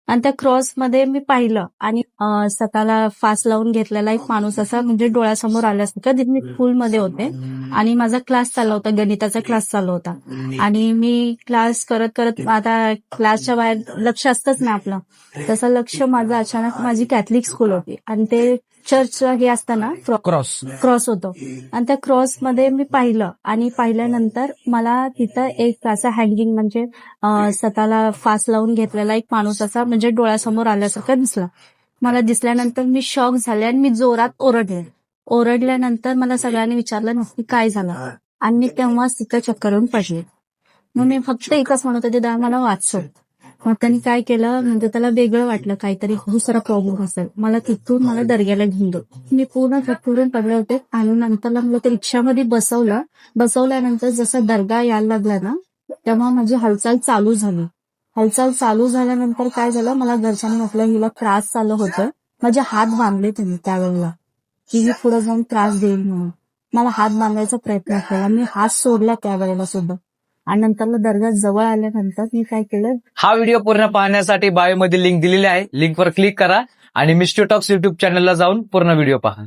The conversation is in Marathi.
आणि त्या क्रॉसमध्ये मी पाहिलं आणि स्वतःला फास लावून घेतलेला एक माणूस असा म्हणजे डोळ्यासमोर आल्यासारखं. मी स्कूलमध्ये होते आणि माझा क्लास चालला होता, गणिताचा क्लास चालू होता आणि मी क्लास करत करत आता क्लासच्या बाहेर लक्ष असतंच ना आपलं, तसं लक्ष माझं अचानक माझी कॅथलिक स्कूल होती आणि ते चर्च हे असतं ना क्रॉस होतो आणि त्या क्रॉसमध्ये मी पाहिलं आणि पाहिल्यानंतर मला तिथं एक असं हँगिंग म्हणजे स्वतःला फास लावून घेतलेला एक माणूस असा म्हणजे डोळ्यासमोर आल्यासारखं दिसला. मला दिसल्यानंतर मी शॉक झाले आणि मी जोरात ओरडल्यानंतर मला सगळ्यांनी विचारलं नक्की काय झालं आणि मी तेव्हाच तिथं चक्कर येऊन पडले. मग मी फक्त एकच म्हणत होते, दा मला वाचव. मग त्यांनी काय केलं म्हणजे त्याला वेगळं वाटलं, काहीतरी दुसरा प्रॉब्लेम असेल. मला दर्ग्याला घेऊन गेलो. मी पूर्ण चक्करून पडले होते आणि नंतरला मला ते रिक्षामध्ये बसवल्यानंतर जसं दर्गा यायला लागला ना तेव्हा माझी हालचाल चालू झाली. हालचाल चालू झाल्यानंतर काय झालं, मला घरच्यांनी म्हटलं हिला त्रास चालू होतं. माझे हात बांधले त्यांनी त्यावेळेला की ही पुढे जाऊन त्रास देईल म्हणून. मला हात बांधायचा प्रयत्न केला, मी हात सोडला त्यावेळेला सुद्धा. आणि नंतर दर्गा जवळ आल्यानंतर मी काय केलं, हा व्हिडिओ पूर्ण पाहण्यासाठी बायोमध्ये लिंक दिलेली आहे, लिंकवर क्लिक करा आणि मिस्ट्री टॉक्स युट्यूब चॅनलला जाऊन पूर्ण व्हिडिओ पहा.